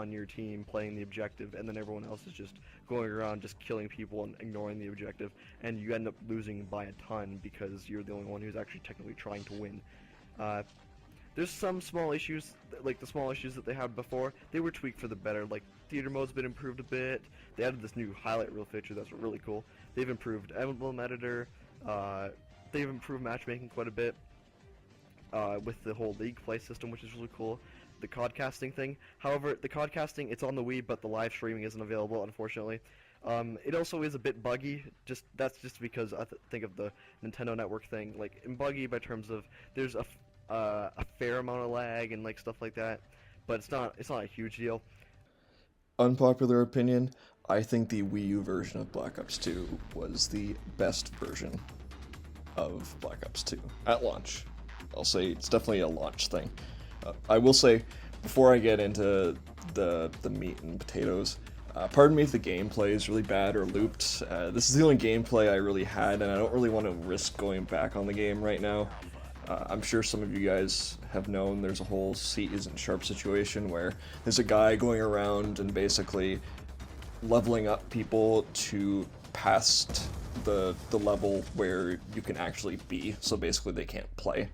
on your team playing the objective, and then everyone else is just going around just killing people and ignoring the objective, and you end up losing by a ton because you're the only one who's actually technically trying to win. Uh, there's some small issues, like the small issues that they had before. They were tweaked for the better. Like theater mode's been improved a bit. They added this new highlight reel feature that's really cool. They've improved emblem editor. Uh, they've improved matchmaking quite a bit. With the whole league play system, which is really cool. The codcasting thing. However, the codcasting, it's on the Wii, but the live streaming isn't available, unfortunately. It also is a bit buggy. That's just because I think of the Nintendo Network thing, like in buggy by terms of there's a fair amount of lag and like stuff like that, but it's not a huge deal. Unpopular opinion, I think the Wii U version of Black Ops 2 was the best version of Black Ops 2 at launch. I'll say it's definitely a launch thing. I will say, before I get into the meat and potatoes, pardon me if the gameplay is really bad or looped. This is the only gameplay I really had, and I don't really want to risk going back on the game right now. I'm sure some of you guys have known there's a whole seat isn't sharp situation where there's a guy going around and basically leveling up people to past the level where you can actually be, so basically they can't play,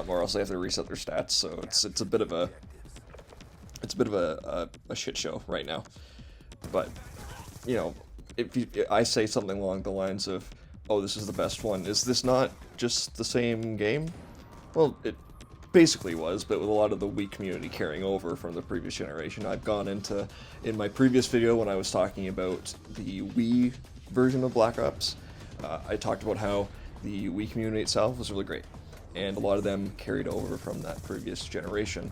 or else they have to reset their stats. So it's a bit of a shit show right now. But you know, if I say something along the lines of, "Oh, this is the best one," is this not just the same game? Well, it basically was, but with a lot of the Wii community carrying over from the previous generation. I've gone into, in my previous video when I was talking about the Wii version of Black Ops, I talked about how the Wii community itself was really great, and a lot of them carried over from that previous generation.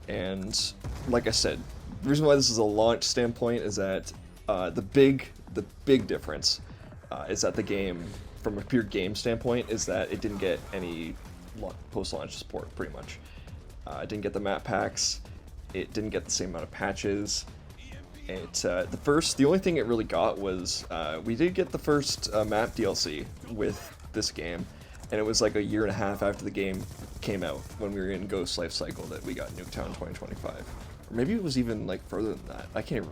And like I said, the reason why this is a launch standpoint is that the big difference is that the game, from a pure game standpoint, is that it didn't get any post-launch support, pretty much. It didn't get the map packs, it didn't get the same amount of patches. The only thing it really got was, we did get the first map DLC with this game, and it was like a year and a half after the game came out, when we were in Ghost Life Cycle, that we got Nuketown 2025. Or maybe it was even like further than that. I can't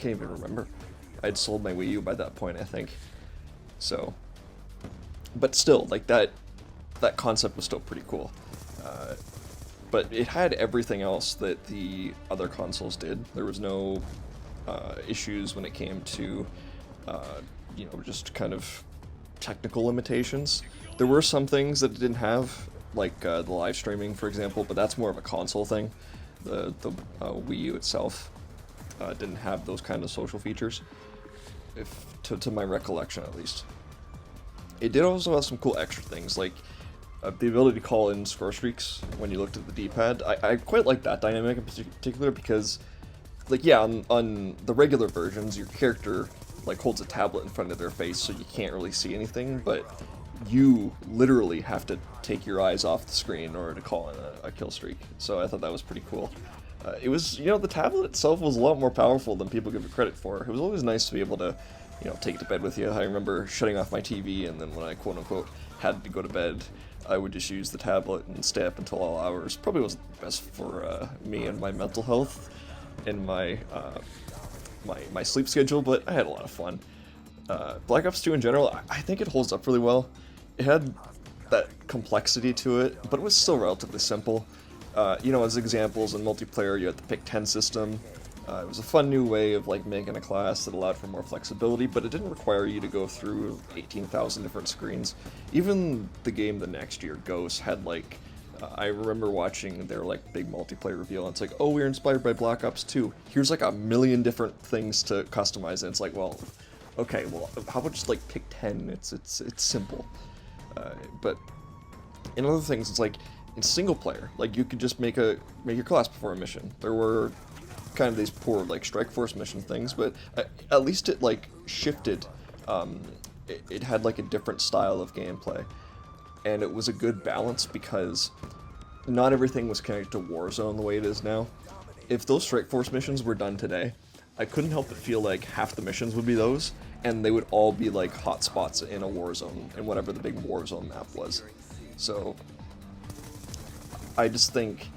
even remember. I'd sold my Wii U by that point, I think. So, but still, like that concept was still pretty cool. But it had everything else that the other consoles did. There was no issues when it came to, just kind of technical limitations. There were some things that it didn't have, like the live streaming, for example, but that's more of a console thing. The Wii U itself didn't have those kind of social features, to my recollection at least. It did also have some cool extra things, like the ability to call in score streaks when you looked at the D-pad. I quite like that dynamic in particular because, like, yeah, on the regular versions, your character like holds a tablet in front of their face, so you can't really see anything, but you literally have to take your eyes off the screen in order to call in a kill streak. So I thought that was pretty cool. It was, the tablet itself was a lot more powerful than people give it credit for. It was always nice to be able to, take it to bed with you. I remember shutting off my TV, and then when I quote-unquote had to go to bed, I would just use the tablet and stay up until all hours. Probably wasn't the best for me and my mental health and my sleep schedule, but I had a lot of fun. Black Ops 2 in general, I think it holds up really well. It had that complexity to it, but it was still relatively simple. As examples, in multiplayer, you had the pick 10 system. It was a fun new way of making a class that allowed for more flexibility, but it didn't require you to go through 18,000 different screens. Even the game the next year, Ghost, had I remember watching their big multiplayer reveal, and it's like, oh, we're inspired by Black Ops 2. Here's a million different things to customize, and it's like, well, okay, well, how about just pick 10? It's simple. But in other things, it's in single player, you could just make your class before a mission. There were kind of these poor Strike Force mission things, but at least it shifted. It had a different style of gameplay, and it was a good balance because not everything was connected to Warzone the way it is now. If those Strike Force missions were done today, I couldn't help but feel half the missions would be those, and they would all be hotspots in a Warzone, in whatever the big Warzone map was. So I just think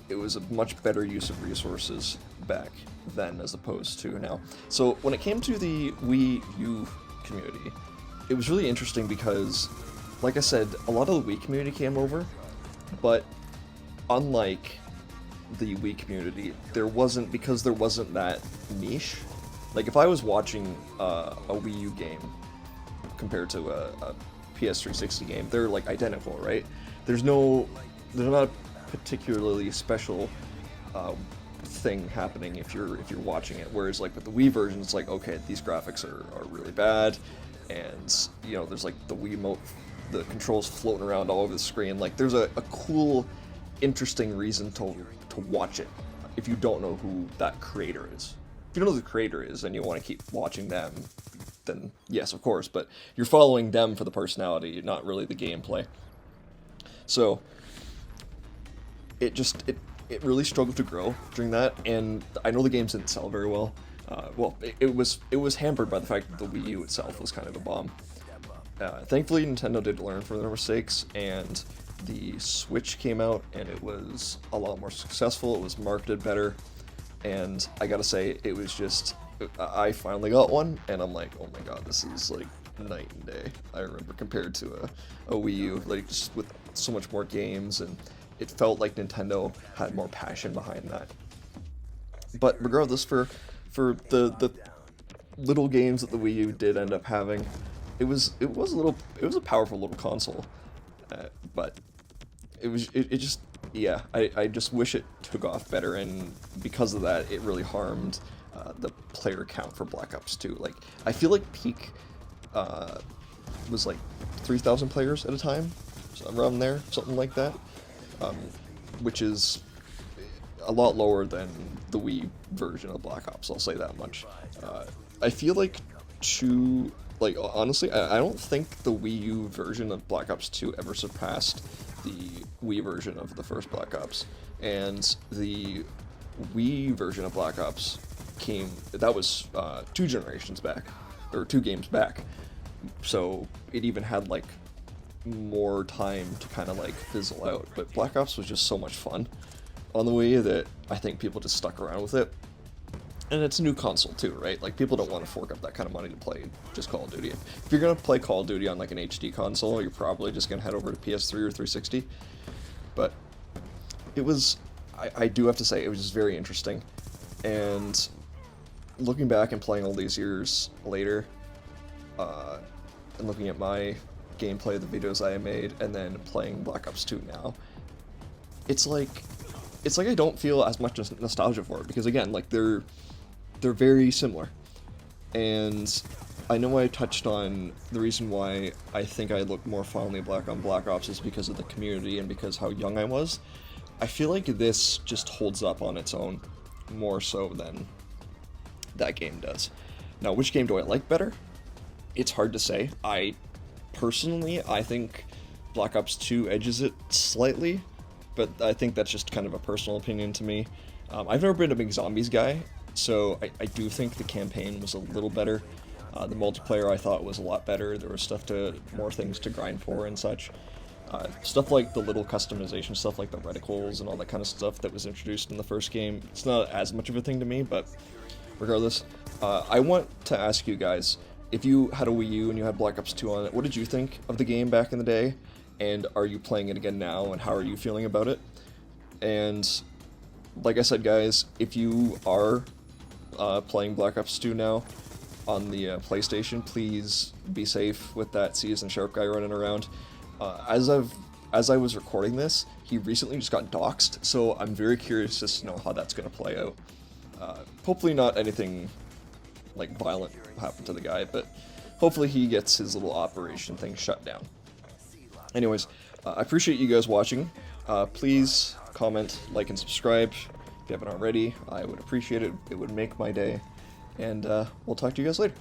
it was a much better use of resources back then as opposed to now. So when it came to the Wii U community, it was really interesting because, like I said, a lot of the Wii community came over, but unlike the Wii community, because there wasn't that niche. Like, if I was watching a Wii U game compared to a PS360 game, they're like identical, right? There's not a particularly special thing happening if you're watching it. Whereas like with the Wii version, it's like, okay, these graphics are really bad, and you know, there's like the Wiimote, the controls floating around all over the screen. Like, there's a cool, interesting reason to watch it if you don't know who that creator is. If you don't know who the creator is and you want to keep watching them, then yes, of course, but you're following them for the personality, not really the gameplay. So it really struggled to grow during that, and I know the games didn't sell very well. It was hampered by the fact that the Wii U itself was kind of a bomb. Thankfully, Nintendo did learn from their mistakes, and the Switch came out, and it was a lot more successful. It was marketed better, and I gotta say, it was just, I finally got one, and I'm like, oh my god, this is like night and day. I remember compared to a Wii U, like just with so much more games, and it felt like Nintendo had more passion behind that. But regardless, for the little games that the Wii U did end up having, it was a powerful little console, but it just, yeah, I just wish it took off better, and because of that, it really harmed the player count for Black Ops 2. Like, I feel like peak was like 3,000 players at a time, so around there, something like that, which is a lot lower than the Wii version of Black Ops, I'll say that much. I feel like honestly, I don't think the Wii U version of Black Ops 2 ever surpassed the Wii version of the first Black Ops. And the Wii version of Black Ops that was 2 generations back, or 2 games back. So it even had like more time to kind of like fizzle out. But Black Ops was just so much fun on the Wii that I think people just stuck around with it. And it's a new console too, right? Like, people don't want to fork up that kind of money to play just Call of Duty. If you're going to play Call of Duty on like an HD console, you're probably just going to head over to PS3 or 360. But it was, I do have to say, it was just very interesting. And looking back and playing all these years later, and looking at my gameplay, the videos I made, and then playing Black Ops 2 now, it's like I don't feel as much nostalgia for it, because again, like, they're very similar. And I know I touched on the reason why I think I look more fondly on Black Ops is because of the community and because how young I was. I feel like this just holds up on its own more so than that game does. Now, which game do I like better? It's hard to say. Personally, I think Black Ops 2 edges it slightly, but I think that's just kind of a personal opinion to me. I've never been a big zombies guy, so I do think the campaign was a little better. The multiplayer I thought was a lot better. There was more things to grind for and such. Stuff like the little customization stuff, like the reticles and all that kind of stuff that was introduced in the first game, it's not as much of a thing to me, but regardless, I want to ask you guys, if you had a Wii U and you had Black Ops 2 on it, what did you think of the game back in the day? And are you playing it again now, and how are you feeling about it? And like I said, guys, if you are playing Black Ops 2 now on the PlayStation, please be safe with that Seasoned Sharp guy running around. As I was recording this, he recently just got doxxed, so I'm very curious to know how that's going to play out. Hopefully not anything like violent happen to the guy, but hopefully he gets his little operation thing shut down. Anyways, I appreciate you guys watching. Please comment, like, and subscribe if you haven't already. I would appreciate it. It would make my day. And we'll talk to you guys later.